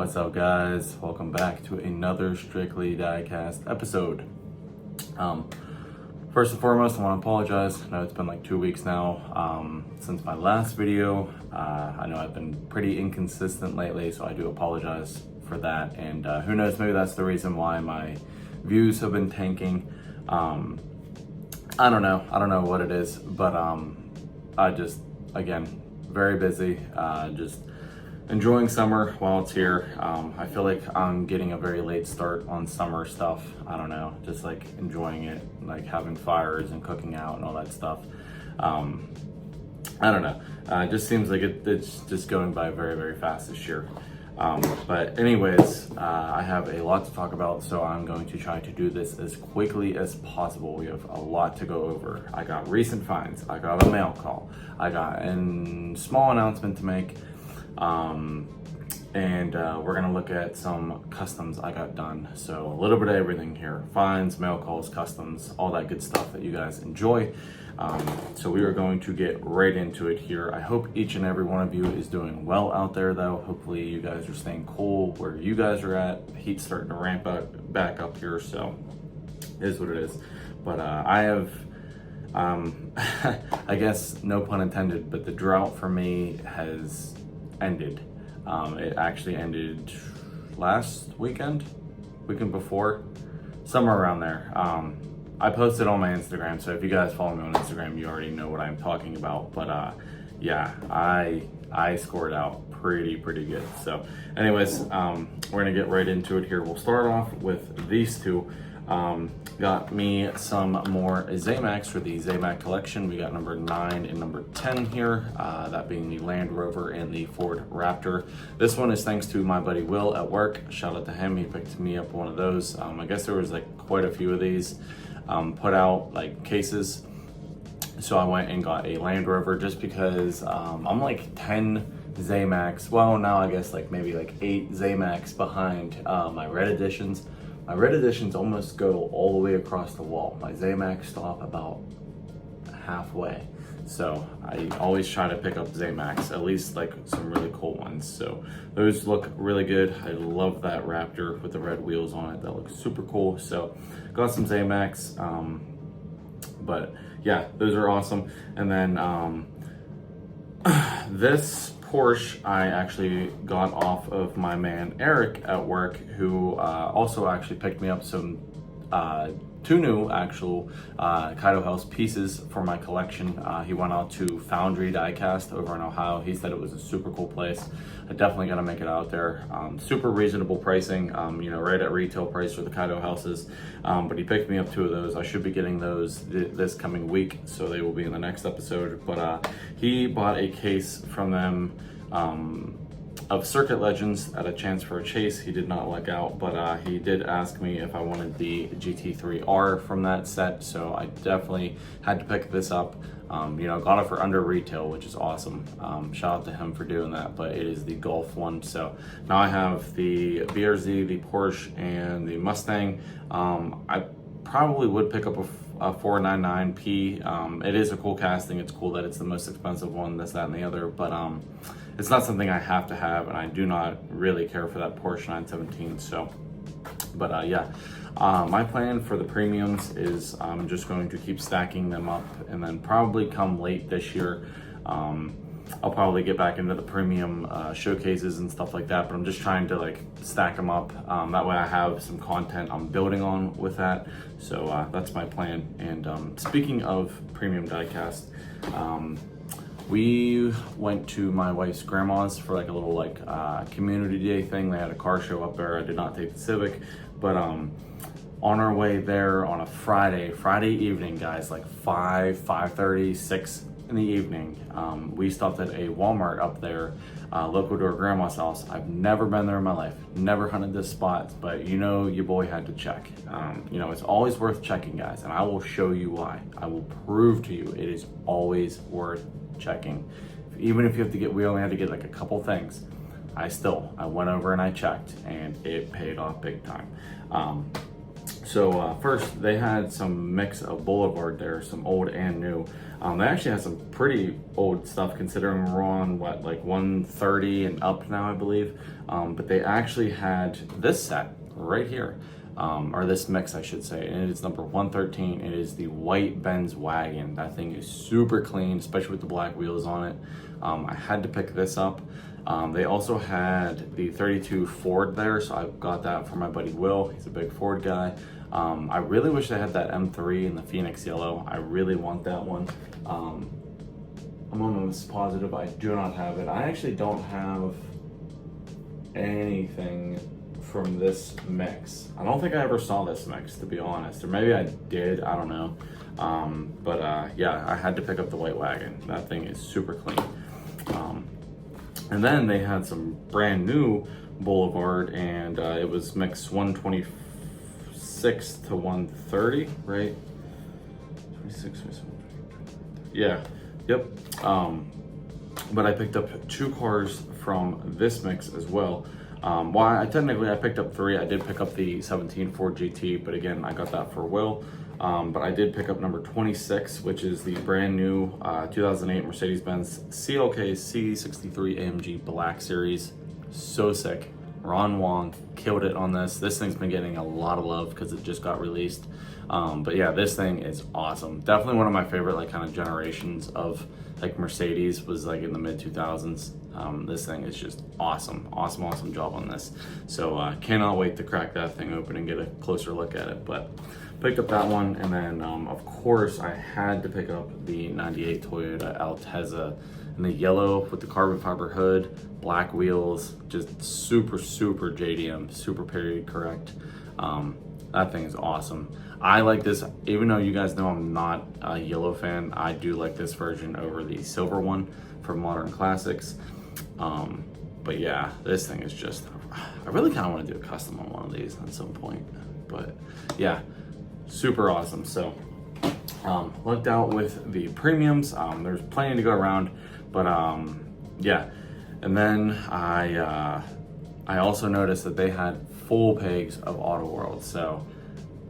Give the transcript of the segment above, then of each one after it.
What's up, guys? Welcome back to another Strictly Diecast episode. First and foremost, I want to apologize. I know it's been like 2 weeks now since my last video. I know I've been pretty inconsistent lately, so I do apologize for that. And who knows, maybe that's the reason why my views have been tanking. I don't know what it is, but I just, again, very busy, just enjoying summer while it's here. I feel like I'm getting a very late start on summer stuff. I don't know, just like enjoying it, like having fires and cooking out and all that stuff. I don't know, it just seems like it's just going by very, very fast this year. But anyways, I have a lot to talk about, so I'm going to try to do this as quickly as possible. We have a lot to go over. I got recent finds, I got a mail call, I got a small announcement to make, and we're gonna look at some customs I got done. So a little bit of everything here: finds, mail calls, customs, all that good stuff that you guys enjoy. So we are going to get right into it here. I hope each and every one of you is doing well out there, though. Hopefully you guys are staying cool where you guys are at. The heat's starting to ramp up back up here, so it is what it is. But I have I guess no pun intended, but the drought for me has ended. It actually ended last weekend before, somewhere around there. I posted on my Instagram, so if you guys follow me on Instagram, you already know what I'm talking about. But yeah, I scored out pretty good. So anyways, we're gonna get right into it here. We'll start off with these two. Got me some more zamacs for the zamac collection. We got number 9 and number 10 here, that being the Land Rover and the Ford Raptor. This one is thanks to my buddy Will at work. Shout out to him, he picked me up one of those. I guess there was like quite a few of these put out, like cases. So I went and got a Land Rover just because I'm like 10 zamacs, well now I guess like maybe like 8 zamacs behind my red editions. My red editions almost go all the way across the wall. My zamacs stop about halfway. So I always try to pick up zamacs, at least like some really cool ones. So those look really good. I love that Raptor with the red wheels on it. That looks super cool. So got some zamacs, but yeah, those are awesome. And then this Porsche I actually got off of my man Eric at work, who also actually picked me up some 2 new actual Kaido House pieces for my collection. He went out to Foundry Diecast over in Ohio. He said it was a super cool place. I definitely gotta make it out there. Super reasonable pricing, you know, right at retail price for the Kaido houses. But he picked me up 2 of those. I should be getting those this coming week, so they will be in the next episode. But he bought a case from them of Circuit Legends at a chance for a chase. He did not luck out, but he did ask me if I wanted the GT3R from that set, so I definitely had to pick this up. You know, got it for under retail, which is awesome. Shout out to him for doing that, but it is the Golf one. So now I have the BRZ, the Porsche, and the Mustang. I probably would pick up a 499P. It is a cool casting. It's cool that it's the most expensive one, this, that, and the other, but it's not something I have to have, and I do not really care for that Porsche 917. So, but yeah, my plan for the premiums is I'm just going to keep stacking them up, and then probably come late this year, I'll probably get back into the premium showcases and stuff like that, but I'm just trying to like stack them up. That way I have some content I'm building on with that. So that's my plan. And speaking of premium diecast, we went to my wife's grandma's for like a little like community day thing. They had a car show up there. I did not take the Civic, but on our way there on a Friday evening, guys, like 5:30, 6 in the evening, we stopped at a Walmart up there, local to our grandma's house. I've never been there in my life, never hunted this spot, but you know, your boy had to check. You know, it's always worth checking, guys, and I will show you why. I will prove to you it is always worth checking. Even if you have to get, we only had to get like a couple things, I went over and I checked, and it paid off big time. So first, they had some mix of Boulevard there, some old and new. They actually had some pretty old stuff considering we're on what, like 130 and up now, I believe. But they actually had this set right here, or this mix, I should say, and it is number 113. It is the white Benz wagon. That thing is super clean, especially with the black wheels on it. I had to pick this up. They also had the 32 Ford there, so I got that for my buddy Will. He's a big Ford guy. I really wish they had that M3 in the Phoenix yellow. I really want that one. I'm almost positive I do not have it. I actually don't have anything from this mix. I don't think I ever saw this mix, to be honest, or maybe I did, I don't know. Yeah, I had to pick up the white wagon. That thing is super clean. And then they had some brand new Boulevard, and it was mix 126 to 130, right? 26, yeah, yep. But I picked up 2 cars from this mix as well. Well, I picked up 3. I did pick up the 17 Ford GT, but again, I got that for Will. But I did pick up number 26, which is the brand new 2008 Mercedes-Benz CLK C63 AMG Black Series. So sick. Ron Wong killed it on this. This thing's been getting a lot of love because it just got released. But yeah, this thing is awesome. Definitely one of my favorite like kind of generations of like Mercedes was like in the mid 2000s. This thing is just awesome. Awesome job on this. So cannot wait to crack that thing open and get a closer look at it. But picked up that one, and then of course I had to pick up the 98 Toyota Altezza in the yellow with the carbon fiber hood, black wheels, just super JDM, super period correct. That thing is awesome. I like this, even though you guys know I'm not a yellow fan, I do like this version over the silver one from Modern Classics. But yeah, this thing is just, I really kind of want to do a custom on one of these at some point. But yeah, super awesome. So looked out with the premiums. There's plenty to go around, but yeah. And then I also noticed that they had full pegs of Auto World, so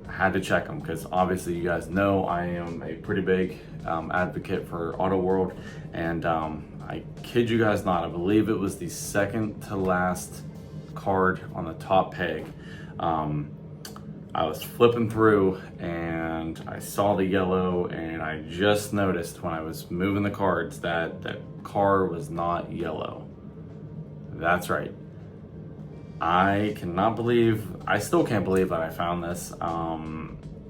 I had to check them because obviously you guys know I am a pretty big advocate for Auto World, and I kid you guys not, I believe it was the second to last card on the top peg. I was flipping through and I saw the yellow, and I just noticed when I was moving the cards that that car was not yellow. That's right. I still can't believe that I found this.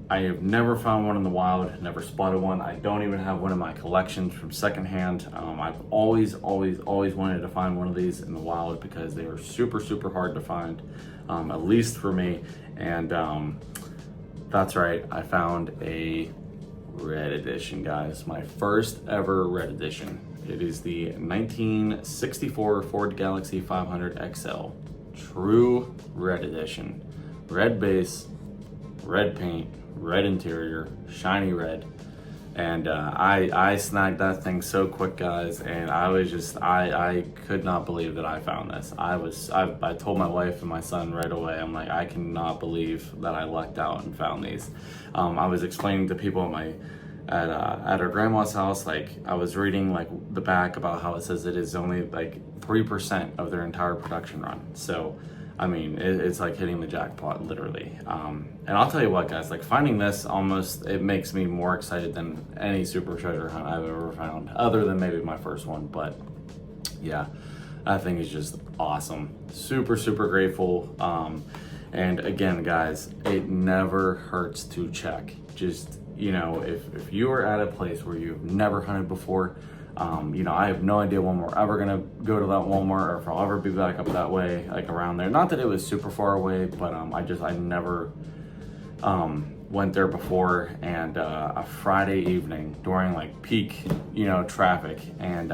I have never found one in the wild, never spotted one. I don't even have one in my collection from secondhand. I've always wanted to find one of these in the wild because they are super hard to find, at least for me. And that's right, I found a red edition, guys. My first ever red edition. It is the 1964 Ford Galaxie 500 XL. True red edition. Red base, red paint, red interior, shiny red. And I snagged that thing so quick, guys, and I was just, I could not believe that I found this. I told my wife and my son right away, I'm like, I cannot believe that I lucked out and found these. I was explaining to people at our grandma's house, like I was reading like the back about how it says it is only like 3% of their entire production run. So I mean, it's like hitting the jackpot, literally. And I'll tell you what, guys, like finding this it makes me more excited than any super treasure hunt I've ever found, other than maybe my first one. But yeah, that thing is just awesome. Super grateful. And again, guys, it never hurts to check. Just, you know, if you are at a place where you've never hunted before, you know, I have no idea when we're ever gonna go to that Walmart or if I'll ever be back up that way, like around there. Not that it was super far away, but I never went there before. And a Friday evening during like peak, you know, traffic, and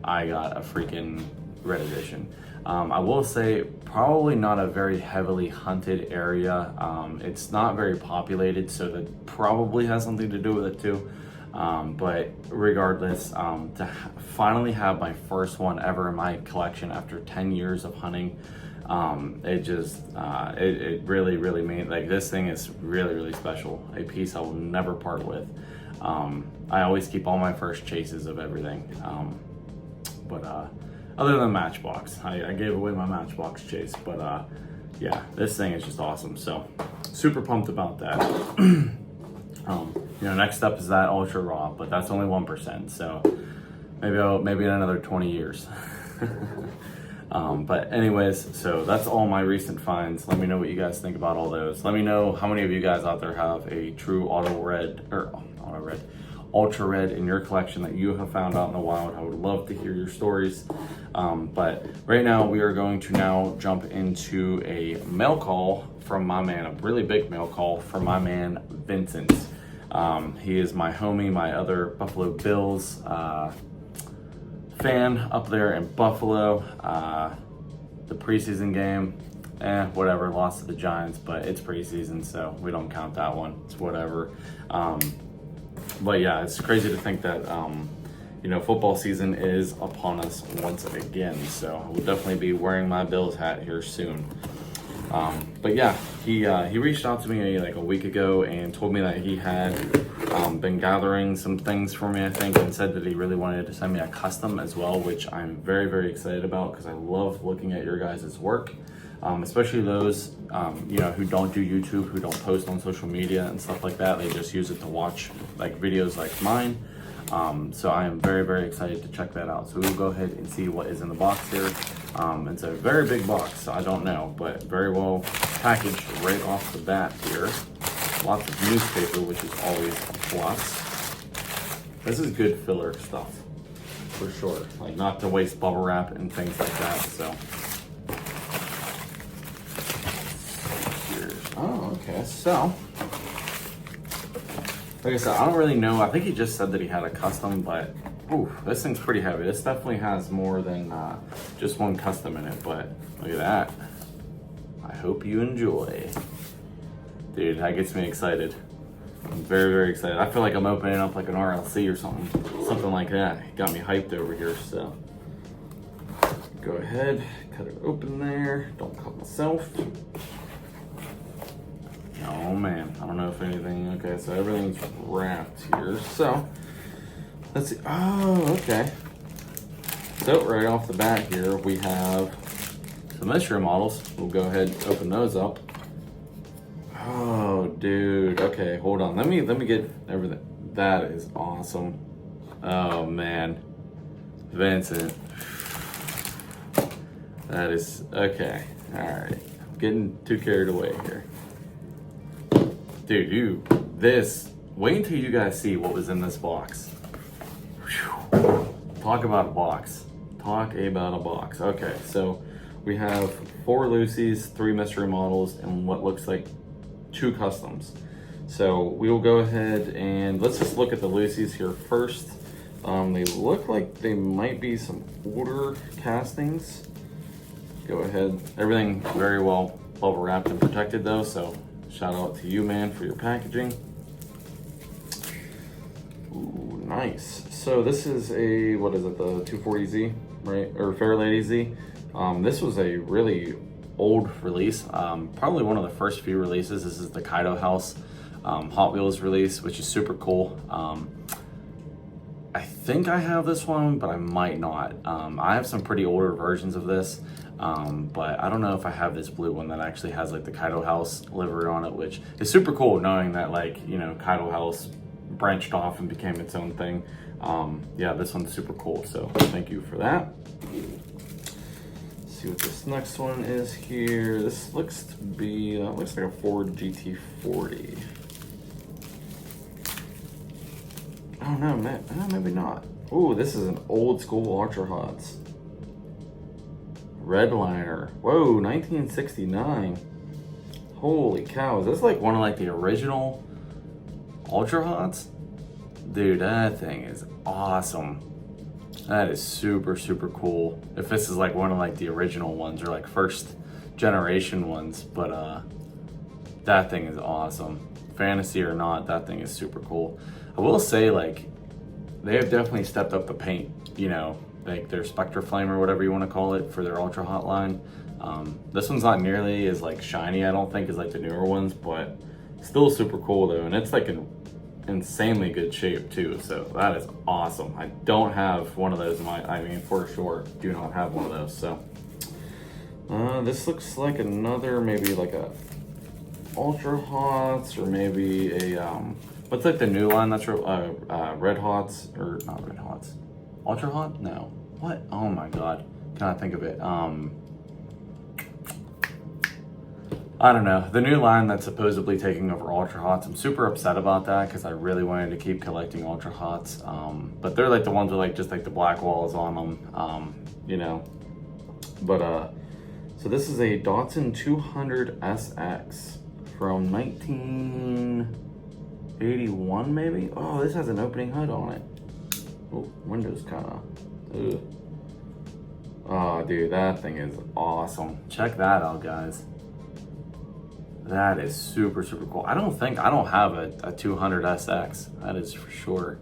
I got a freaking red edition. I will say probably not a very heavily hunted area. It's not very populated, so that probably has something to do with it too. But regardless, to finally have my first one ever in my collection after 10 years of hunting, It just, it really, really means, like, this thing is really, really special. A piece I will never part with. I always keep all my first chases of everything. But other than Matchbox, I gave away my Matchbox chase, but yeah, this thing is just awesome. So super pumped about that. You know, next up is that Ultra Raw, but that's only 1%. So maybe in another 20 years. But anyways, so that's all my recent finds. Let me know what you guys think about all those. Let me know how many of you guys out there have a true ultra red in your collection that you have found out in the wild. I would love to hear your stories. But right now we are going to now jump into a mail call from my man, a really big mail call from my man Vincent. He is my homie, my other Buffalo Bills fan up there in Buffalo. The preseason game, whatever, lost to the Giants, but it's preseason, so we don't count that one. It's whatever. But yeah, it's crazy to think that you know, football season is upon us once again. So I will definitely be wearing my Bills hat here soon. But yeah, he reached out to me like a week ago and told me that he had been gathering some things for me, I think, and said that he really wanted to send me a custom as well, which I'm very, very excited about because I love looking at your guys' work, especially those you know, who don't do YouTube, who don't post on social media and stuff like that. They just use it to watch like videos like mine. So I am very, very excited to check that out. So we'll go ahead and see what is in the box here. It's a very big box, so I don't know, but very well packaged right off the bat here. Lots of newspaper, which is always a plus. This is good filler stuff, for sure. Like, not to waste bubble wrap and things like that, so. Oh, okay, so. Like I said, I don't really know. I think he just said that he had a custom, but ooh, this thing's pretty heavy. This definitely has more than just one custom in it, but look at that. I hope you enjoy. Dude, that gets me excited. I'm very, very excited. I feel like I'm opening up like an RLC or something like that. It got me hyped over here, so. Go ahead, cut it open there. Don't cut myself. Oh man, I don't know if anything, okay, so everything's wrapped here. So, let's see, oh, okay. So right off the bat here, we have some mystery models. We'll go ahead and open those up. Oh, dude, okay, hold on. Let me get everything. That is awesome. Oh man, Vincent. That is, okay, all right. I'm getting too carried away here. Dude, wait until you guys see what was in this box. Whew. Talk about a box. Talk about a box. Okay, so we have 4 Lucy's, 3 mystery models, and what looks like 2 customs. So we will go ahead and let's just look at the Lucy's here first. They look like they might be some older castings. Go ahead. Everything very well bubble wrapped and protected though, so shout out to you, man, for your packaging. Ooh, nice. So this is a, what is it, the 240Z, right? Or Fairlady Z. This was a really old release. Probably one of the first few releases. This is the Kaido House Hot Wheels release, which is super cool. I think I have this one, but I might not. I have some pretty older versions of this. But I don't know if I have this blue one that actually has like the Kaido House livery on it, which is super cool knowing that, like, you know, Kaido House branched off and became its own thing. Yeah, this one's super cool, so thank you for that. Let's see what this next one is here. This looks to be, looks like a Ford GT40. Oh no, maybe not. Ooh, this is an old school Ultra Hots. Redliner. Whoa, 1969. Holy cow, is this like one of like the original Ultra Hots? Dude, that thing is awesome. That is super, super cool. If this is like one of like the original ones or like first generation ones, but that thing is awesome. Fantasy or not, that thing is super cool. I will say, like, they have definitely stepped up the paint, you know, like their Spectra Flame or whatever you want to call it for their Ultra Hot line. This one's not nearly as like shiny, I don't think, as like the newer ones, but still super cool though. And it's like an insanely good shape too. So that is awesome. I don't have one of those in my, I mean, for sure, do not have one of those. So this looks like another, maybe like a Ultra Hots, or maybe a, what's like the new line that's Red Hots, or not Red Hots, Ultra Hot? No. What? Oh my God. Cannot think of it. I don't know. The new line that's supposedly taking over Ultra Hots. I'm super upset about that because I really wanted to keep collecting Ultra Hots. But they're like the ones with like just like the black walls on them, you know. But so this is a Datsun 200 SX from 1981 maybe? Oh, this has an opening hood on it. Oh, windows kinda, ugh. Oh dude, that thing is awesome. Check that out, guys. That is super, super cool. I don't have a 200 SX. That is for sure.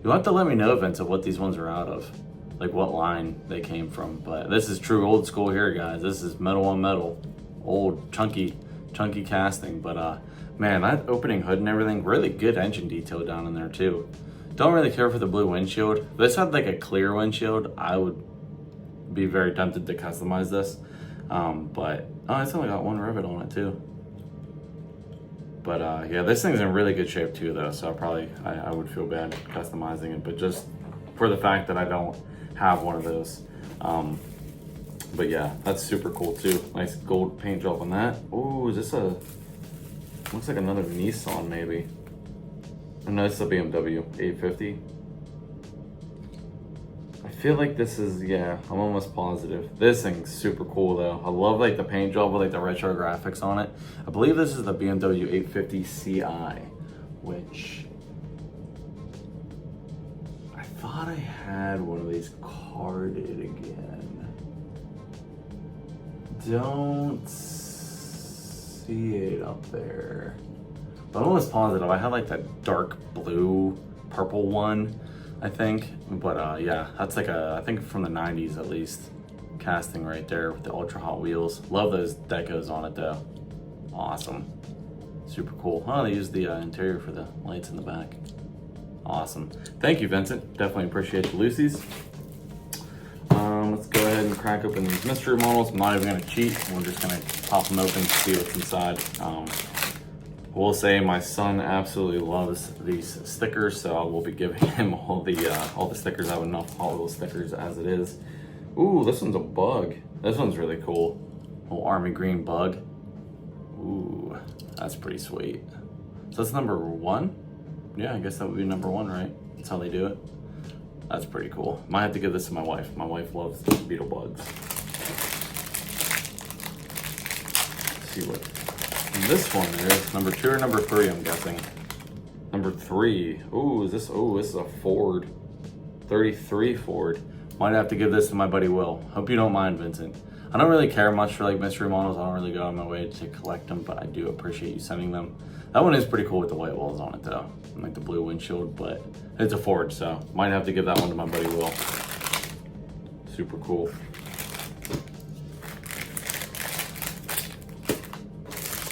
You'll have to let me know, Vincent, what these ones are out of. Like what line they came from. But this is true old school here, guys. This is metal on metal. Old, chunky casting. But man, that opening hood and everything, really good engine detail down in there too. Don't really care for the blue windshield. If this had like a clear windshield, I would be very tempted to customize this. But oh, it's only got one rivet on it too. But yeah, this thing's in really good shape too though, so I would feel bad customizing it, but just for the fact that I don't have one of those. But yeah, that's super cool too. Nice gold paint job on that. Oh, is this looks like another Nissan maybe. Oh no, this is a BMW 850. I feel like this is, yeah, I'm almost positive. This thing's super cool though. I love like the paint job with like the retro graphics on it. I believe this is the BMW 850 Ci, which I thought I had one of these carded again. Don't see it up there. But I'm almost positive I had like that dark blue, purple one, I think. But yeah, that's like I think from the 90s at least, casting right there with the Ultra Hot wheels. Love those decos on it though. Awesome. Super cool. Oh, they used the interior for the lights in the back. Awesome. Thank you, Vincent. Definitely appreciate the Lucy's. Let's go ahead and crack open these mystery models. I'm not even gonna cheat. We're just gonna pop them open to see what's inside. I will say my son absolutely loves these stickers, so I will be giving him all the stickers. I have enough Hotwheels stickers as it is. Ooh, this one's a bug. This one's really cool. Little army green bug. Ooh, that's pretty sweet. So that's number 1? Yeah, I guess that would be number 1, right? That's how they do it. That's pretty cool. Might have to give this to my wife. My wife loves beetle bugs. Let's see what this one is. Number 2 or number 3, I'm guessing. Number 3. Ooh, this is a Ford. 33 Ford. Might have to give this to my buddy Will. Hope you don't mind, Vincent. I don't really care much for like mystery models. I don't really go on my way to collect them, but I do appreciate you sending them. That one is pretty cool with the white walls on it though. And like the blue windshield, but it's a Ford, so might have to give that one to my buddy Will. Super cool.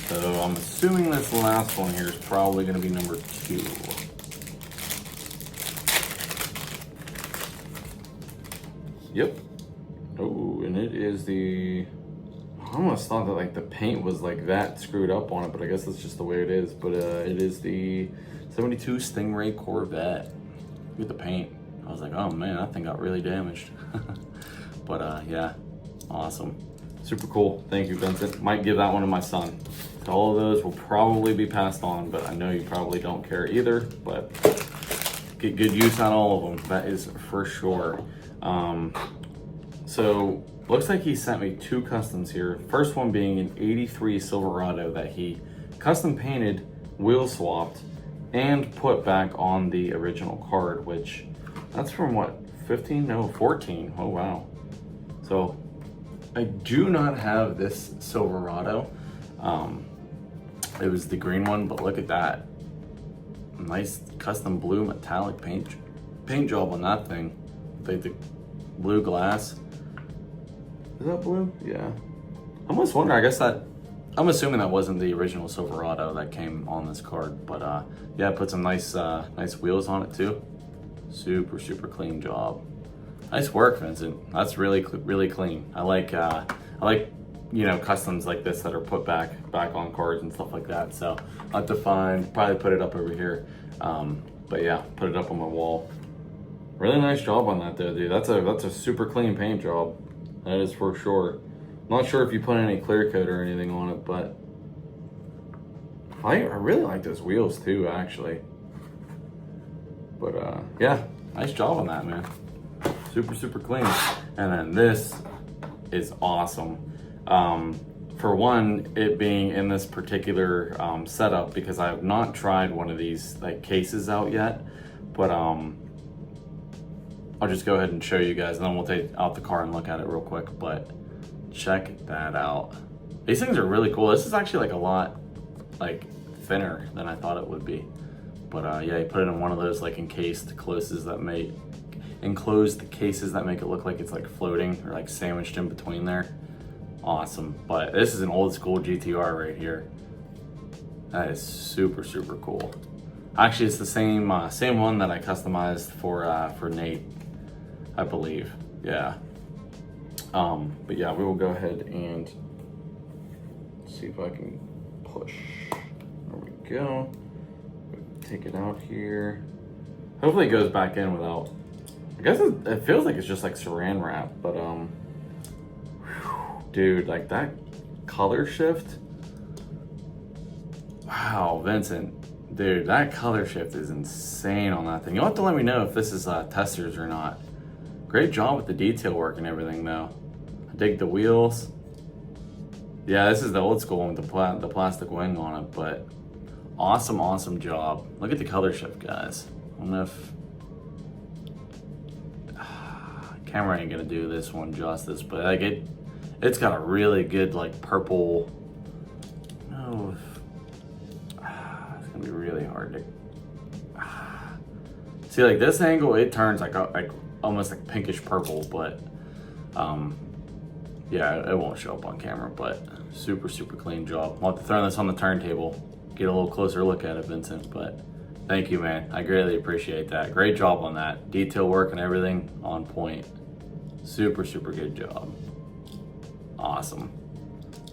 So I'm assuming this last one here is probably gonna be number 2. Yep. Oh, and it is the, I almost thought that like the paint was like that screwed up on it, but I guess that's just the way it is. But it is the 72 Stingray Corvette. Look at the paint. I was like, oh man, that thing got really damaged. But yeah, awesome. Super cool. Thank you, Vincent. Might give that one to my son. So all of those will probably be passed on, but I know you probably don't care either, but get good use on all of them. That is for sure. So looks like he sent me 2 customs here. First one being an 83 Silverado that he custom painted, wheel swapped, and put back on the original card, which that's from what, 15? No, 14. Oh, wow. So I do not have this Silverado. It was the green one, but look at that. Nice custom blue metallic paint job on that thing. Like the blue glass. Is that blue? Yeah. almost wonder, I guess I'm assuming that wasn't the original Silverado that came on this card, but yeah, put some nice wheels on it too. Super clean job. Nice work, Vincent. That's really clean. I like customs like this that are put back on cards and stuff like that. So I'll have to probably put it up over here. But yeah, put it up on my wall. Really nice job on that though, dude. That's a super clean paint job. That is for sure. Not sure if you put any clear coat or anything on it, but I really like those wheels too, actually. But yeah, nice job on that, man. Super clean. And then this is awesome. For one, it being in this particular setup, because I have not tried one of these like cases out yet, but I'll just go ahead and show you guys, and then we'll take out the car and look at it real quick. But check that out. These things are really cool. This is actually like a lot like thinner than I thought it would be. But yeah, you put it in one of those like enclosed cases that make it look like it's like floating or like sandwiched in between there. Awesome. But this is an old school GTR right here. That is super cool. Actually, it's the same one that I customized for Nate, I believe. Yeah. But yeah, we will go ahead and see if I can push. There we go. Take it out here. Hopefully it goes back in without, I guess it feels like it's just like saran wrap, but dude, like that color shift. Wow, Vincent, dude, that color shift is insane on that thing. You'll have to let me know if this is testers or not. Great job with the detail work and everything though. I dig the wheels. Yeah, this is the old school one with the plastic wing on it, but awesome job. Look at the color shift, guys. I don't know if camera ain't gonna do this one justice, but like it's got a really good like purple. Oh, it's gonna be really hard to see. Like this angle, it turns like almost like pinkish purple, but yeah, it won't show up on camera. But super clean job. I'll have to throw this on the turntable, get a little closer look at it, Vincent. But thank you, man. I greatly appreciate that. Great job on that. Detail work and everything on point. Super good job. Awesome.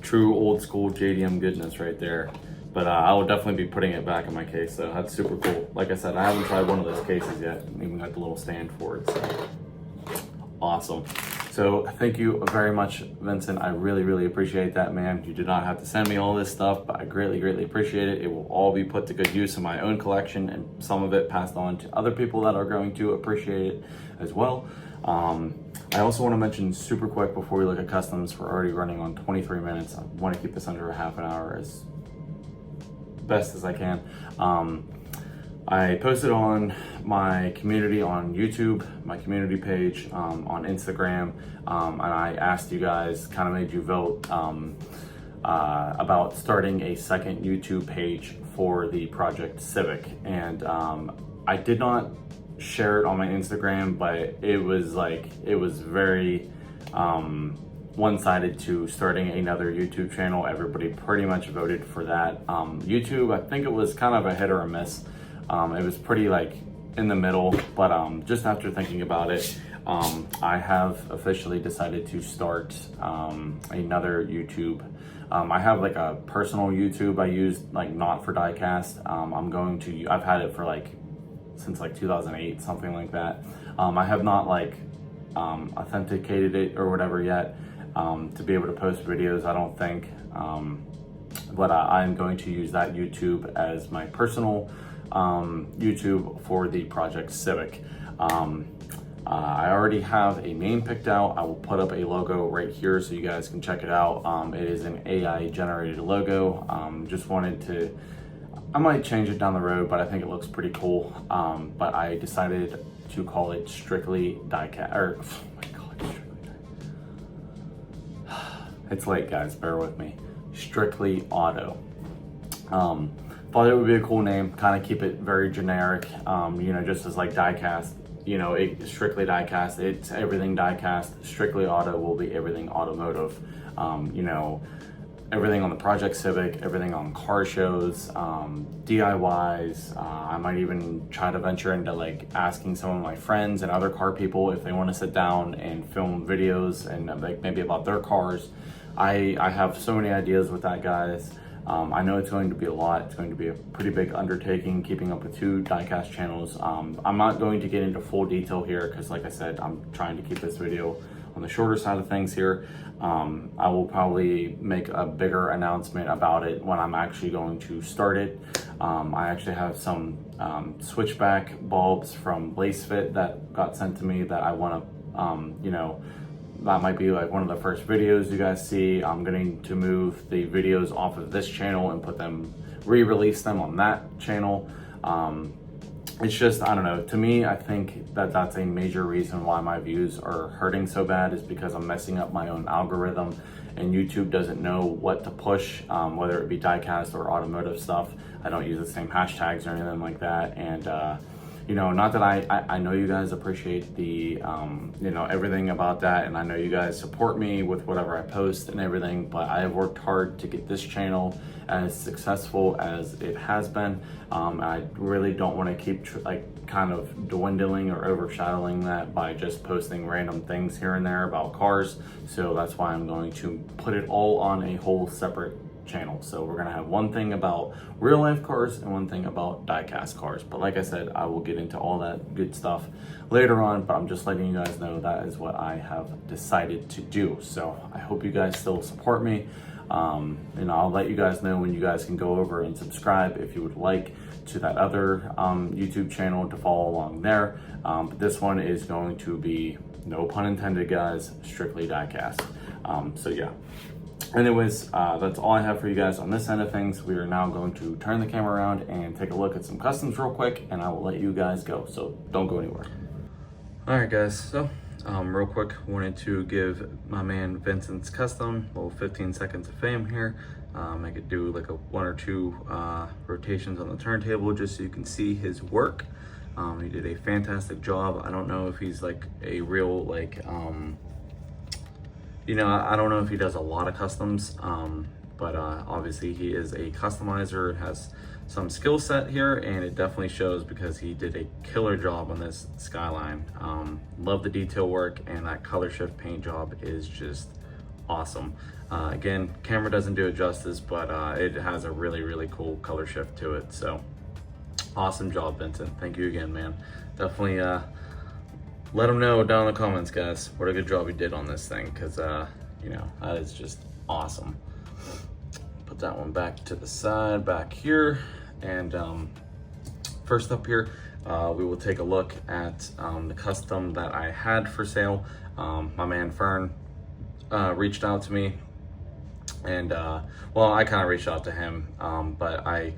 True old school JDM goodness right there. But I will definitely be putting it back in my case, so that's super cool. Like I said, I haven't tried one of those cases yet. Even got the little stand for it, so awesome. So thank you very much, Vincent. I really appreciate that, man. You did not have to send me all this stuff, but I greatly appreciate it. It will all be put to good use in my own collection, and some of it passed on to other people that are going to appreciate it as well. I also want to mention super quick before we look at customs, we're already running on 23 minutes. I want to keep this under a half an hour as best as I can. I posted on my community on YouTube, my community page, on Instagram, and I asked you guys, kind of made you vote about starting a second YouTube page for the Project Civic. And I did not share it on my Instagram, but it was very one-sided to starting another YouTube channel. Everybody pretty much voted for that. YouTube, I think it was kind of a hit or a miss. It was pretty like in the middle, but just after thinking about it, I have officially decided to start another YouTube. I have like a personal YouTube I use, like not for diecast. I've had it for since 2008, something like that. I have not authenticated it or whatever yet to be able to post videos, I don't think. But I'm going to use that YouTube as my personal YouTube for the Project Civic. I already have a name picked out. I will put up a logo right here so you guys can check it out. It is an AI generated logo. I might change it down the road, but I think it looks pretty cool. But I decided to call it Strictly Diecast, or oh my God, Strictly Diecast. It's late, guys, bear with me. Strictly Auto. Thought it would be a cool name, kind of keep it very generic, just as like diecast you know, strictly diecast. It's everything diecast. Strictly Auto will be everything automotive. You know, everything on the Project Civic, everything on car shows, DIYs. I might even try to venture into like asking some of my friends and other car people if they want to sit down and film videos and like maybe about their cars. I have so many ideas with that, guys. I know it's going to be a lot. It's going to be a pretty big undertaking keeping up with 2 diecast channels. I'm not going to get into full detail here because, like I said, I'm trying to keep this video on the shorter side of things here. I will probably make a bigger announcement about it when I'm actually going to start it. I actually have some switchback bulbs from Lace Fit that got sent to me that I want to, you know, that might be like one of the first videos you guys see. I'm going to move the videos off of this channel and put them, re-release them on that channel. It's just, I don't know, to me, I think that that's a major reason why my views are hurting so bad, is because I'm messing up my own algorithm and YouTube doesn't know what to push, whether it be diecast or automotive stuff. I don't use the same hashtags or anything like that. And you know, not that I know you guys appreciate the, you know, everything about that, and I know you guys support me with whatever I post and everything, but I have worked hard to get this channel as successful as it has been. I really don't want to keep like kind of dwindling or overshadowing that by just posting random things here and there about cars. So that's why I'm going to put it all on a whole separate channel. So we're gonna have one thing about real life cars and one thing about diecast cars. But like I said, I will get into all that good stuff later on, but I'm just letting you guys know that is what I have decided to do. So I hope you guys still support me. And I'll let you guys know when you guys can go over and subscribe if you would like to that other YouTube channel to follow along there. But this one is going to be, no pun intended, guys, strictly diecast. So yeah. Anyways, that's all I have for you guys on this end of things. We are now going to turn the camera around and take a look at some customs real quick, and I will let you guys go, so don't go anywhere. All right, guys, so real quick, wanted to give my man Vincent's Custom a little 15 seconds of fame here. I could do like a 1 or 2 rotations on the turntable just so you can see his work. He did a fantastic job. I don't know if he's like a real like you know, I don't know if he does a lot of customs, but obviously he is a customizer, has some skill set here, and it definitely shows because he did a killer job on this Skyline. Love the detail work, and that color shift paint job is just awesome. Again, camera doesn't do it justice, but it has a really, really cool color shift to it. So awesome job, Vincent. Thank you again, man. Definitely let them know down in the comments, guys, what a good job you did on this thing, because, you know, that is just awesome. Put that one back to the side, back here. And first up here, we will take a look at the custom that I had for sale. My man Fern reached out to me, and, well, I kind of reached out to him, but I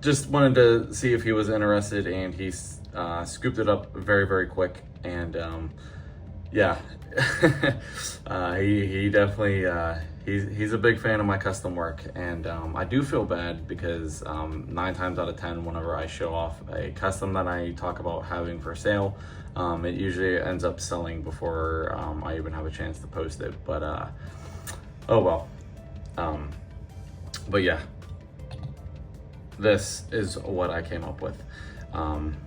just wanted to see if he was interested, and he's scooped it up very, very quick. And yeah, he definitely, he's a big fan of my custom work. And I do feel bad because 9 times out of 10, whenever I show off a custom that I talk about having for sale, it usually ends up selling before I even have a chance to post it. But oh well. But yeah, this is what I came up with.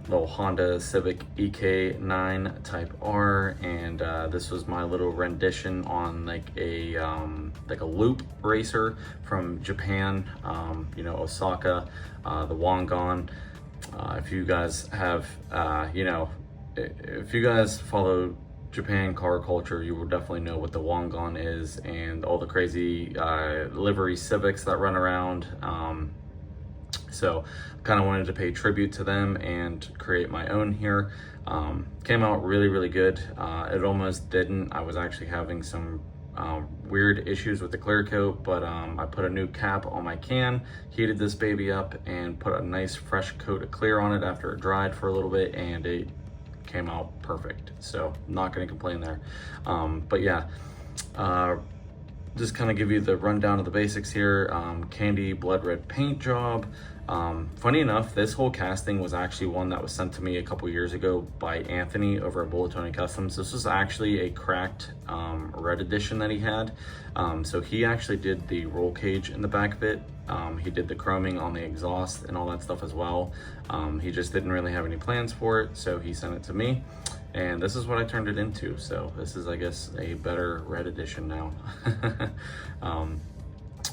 Little Honda Civic EK9 Type R, and this was my little rendition on like a loop racer from Japan, you know, Osaka, the Wangan. If you guys have, you know, if you guys follow Japan car culture, you will definitely know what the Wangan is and all the crazy livery Civics that run around. So kind of wanted to pay tribute to them and create my own here. Came out really, really good. It almost didn't. I was actually having some weird issues with the clear coat, but I put a new cap on my can, heated this baby up, and put a nice fresh coat of clear on it after it dried for a little bit, and it came out perfect. So not gonna complain there. But yeah, just kind of give you the rundown of the basics here. Candy blood red paint job. Funny enough, this whole casting was actually one that was sent to me a couple years ago by Anthony over at Bullet Tony Customs. This was actually a cracked red edition that he had. So he actually did the roll cage in the back of it. He did the chroming on the exhaust and all that stuff as well. He just didn't really have any plans for it, so he sent it to me. And this is what I turned it into. So this is, I guess, a better red edition now.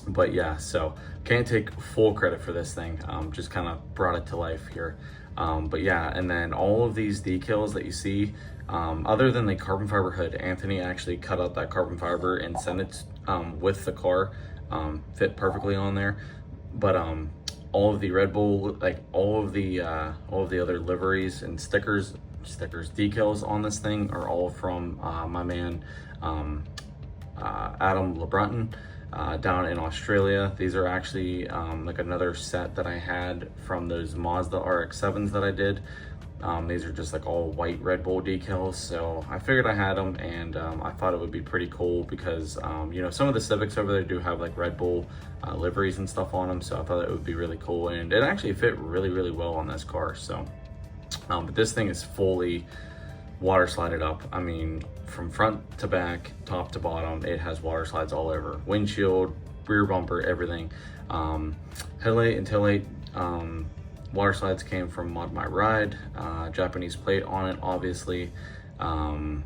But yeah, so can't take full credit for this thing. Just kind of brought it to life here. But yeah, and then all of these decals that you see, other than the carbon fiber hood, Anthony actually cut out that carbon fiber and sent it with the car, fit perfectly on there. But all of the Red Bull, like all of the other liveries and stickers, decals on this thing are all from my man Adam LeBrunton. Down in Australia. These are actually like another set that I had from those Mazda RX-7s that I did. These are just like all white Red Bull decals, so I figured I had them, and I thought it would be pretty cool because you know, some of the Civics over there do have like Red Bull liveries and stuff on them, so I thought it would be really cool, and it actually fit really well on this car. So but this thing is fully water slided up. I mean, from front to back, top to bottom, it has water slides all over. Windshield, rear bumper, everything. Headlight and taillight water slides came from Mod My Ride. Japanese plate on it, obviously. And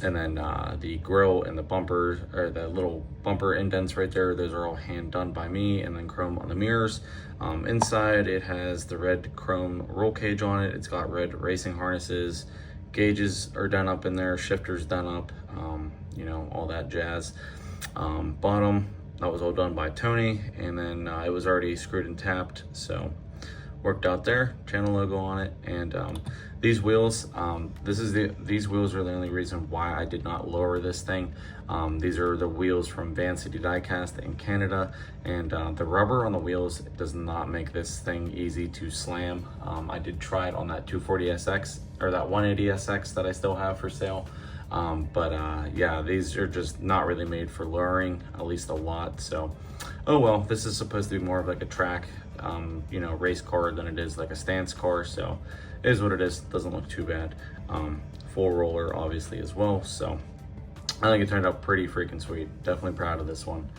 then the grille and the bumper, or the little bumper indents right there, those are all hand done by me, and then chrome on the mirrors. Inside, it has the red chrome roll cage on it. It's got red racing harnesses. Gauges are done up in there, shifters done up, you know, all that jazz. Bottom, that was all done by Tony, and then it was already screwed and tapped, so worked out there. Channel logo on it, and these wheels, these wheels are the only reason why I did not lower this thing. These are the wheels from Van City Diecast in Canada, and the rubber on the wheels does not make this thing easy to slam. I did try it on that 240SX, or that 180SX that I still have for sale. But yeah, these are just not really made for lowering, at least a lot. So, oh well, this is supposed to be more of like a track, you know, race car than it is like a stance car. So it is what it is. Doesn't look too bad. Full roller, obviously, as well. So I think it turned out pretty freaking sweet. Definitely proud of this one.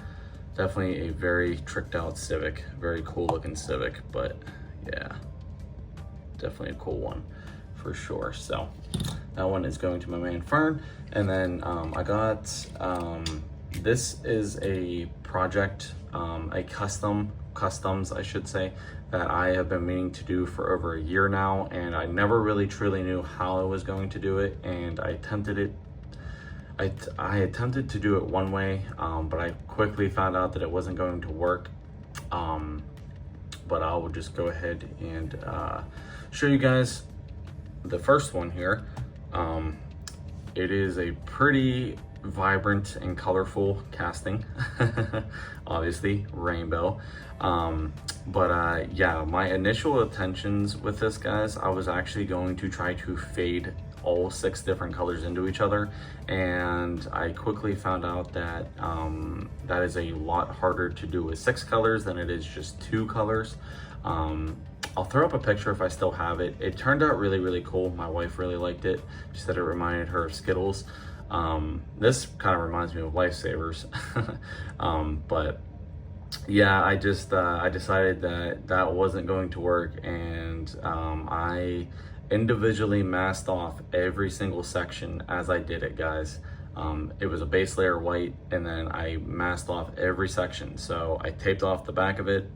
Definitely a very tricked out Civic. Very cool looking Civic, but yeah, definitely a cool one for sure. So that one is going to my man Fern. And then I got, this is a project, a customs, I should say, that I have been meaning to do for over a year now, and I never really truly knew how I was going to do it, and I attempted it. I attempted to do it one way, but I quickly found out that it wasn't going to work. But I will just go ahead and show you guys the first one here. It is a pretty vibrant and colorful casting, obviously rainbow. But yeah, my initial intentions with this, guys, I was actually going to try to fade all 6 different colors into each other, and I quickly found out that that is a lot harder to do with 6 colors than it is just 2 colors. I'll throw up a picture if I still have it. It turned out really cool. My wife really liked it. She said it reminded her of Skittles. This kind of reminds me of Lifesavers. But yeah, I just I decided that that wasn't going to work, and I individually masked off every single section as I did it, guys. It was a base layer white, and then I masked off every section. So I taped off the back of it,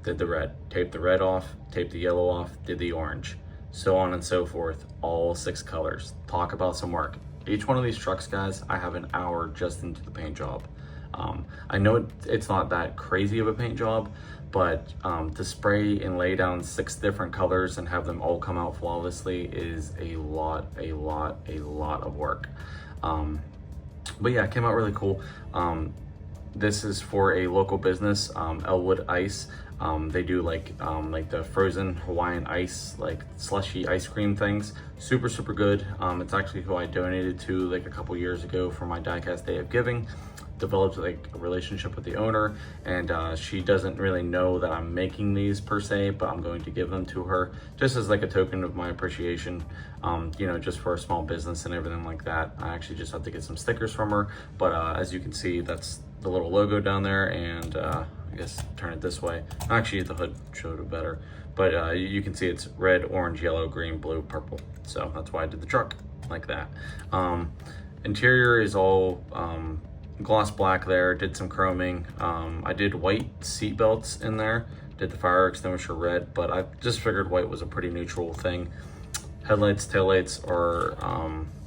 did the red, taped the red off, taped the yellow off, did the orange, so on and so forth, all 6 colors. Talk about some work. Each one of these trucks, guys, I have an hour just into the paint job. I know it's not that crazy of a paint job, but to spray and lay down 6 different colors and have them all come out flawlessly is a lot of work. But yeah, it came out really cool. This is for a local business, Elwood Ice. They do like the frozen Hawaiian ice, like slushy ice cream things. Super good. It's actually who I donated to like a couple years ago for my Diecast Day of Giving. developed like a relationship with the owner, and she doesn't really know that I'm making these per se, but I'm going to give them to her just as like a token of my appreciation, you know, just for a small business and everything like that. I actually just have to get some stickers from her, but as you can see, that's the little logo down there, and I guess turn it this way. Actually, the hood showed it better, but you can see it's red, orange, yellow, green, blue, purple. So that's why I did the truck like that. Interior is all gloss black there, did some chroming. I did white seat belts in there, did the fire extinguisher red, but I just figured white was a pretty neutral thing. Headlights, taillights are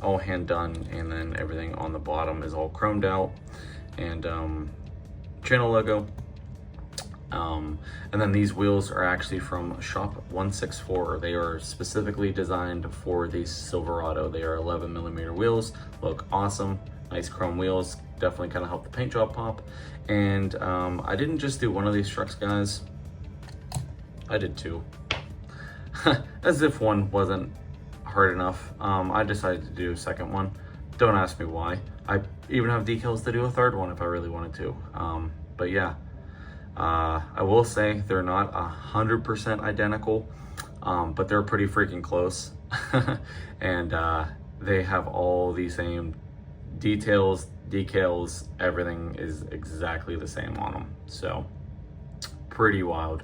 all hand done, and then everything on the bottom is all chromed out, and channel logo. And then these wheels are actually from Shop 164. They are specifically designed for the Silverado. They are 11mm wheels, look awesome, nice chrome wheels, definitely kind of help the paint job pop. And I didn't just do one of these trucks, guys, I did two. As if one wasn't hard enough, I decided to do a second one. Don't ask me why. I even have decals to do a third one if I really wanted to. But yeah, I will say they're not 100% identical, but they're pretty freaking close. And they have all the same details, decals, everything is exactly the same on them. So pretty wild.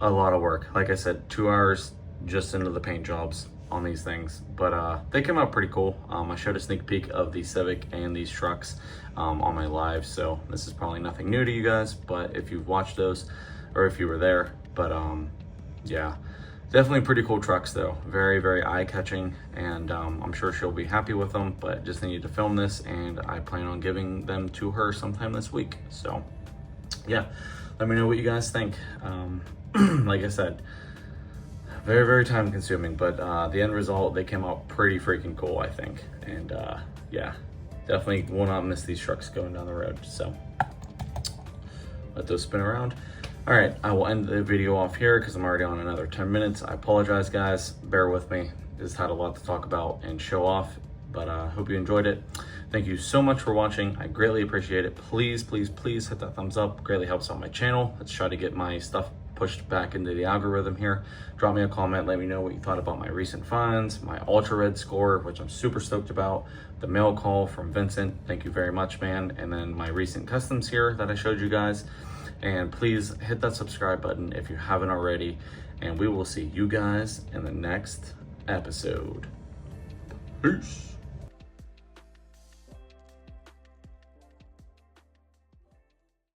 A lot of work. Like I said, 2 hours just into the paint jobs on these things, but they came out pretty cool. I showed a sneak peek of the Civic and these trucks on my live, so this is probably nothing new to you guys, but if you've watched those or if you were there, but yeah, definitely pretty cool trucks though. Very, very eye-catching, and I'm sure she'll be happy with them, but just needed to film this, and I plan on giving them to her sometime this week. So yeah, let me know what you guys think. Like I said, very, very time consuming, but the end result, they came out pretty freaking cool, I think. And yeah, definitely will not miss these trucks going down the road. So let those spin around. All right, I will end the video off here because I'm already on another 10 minutes. I apologize, guys, bear with me. Just had a lot to talk about and show off, but I hope you enjoyed it. Thank you so much for watching. I greatly appreciate it. Please, please, please hit that thumbs up. Greatly helps out my channel. Let's try to get my stuff pushed back into the algorithm here. Drop me a comment, let me know what you thought about my recent finds, my ultra red score, which I'm super stoked about, the mail call from Vincent, thank you very much, man, and then my recent customs here that I showed you guys. And please hit that subscribe button if you haven't already, and we will see you guys in the next episode. Peace.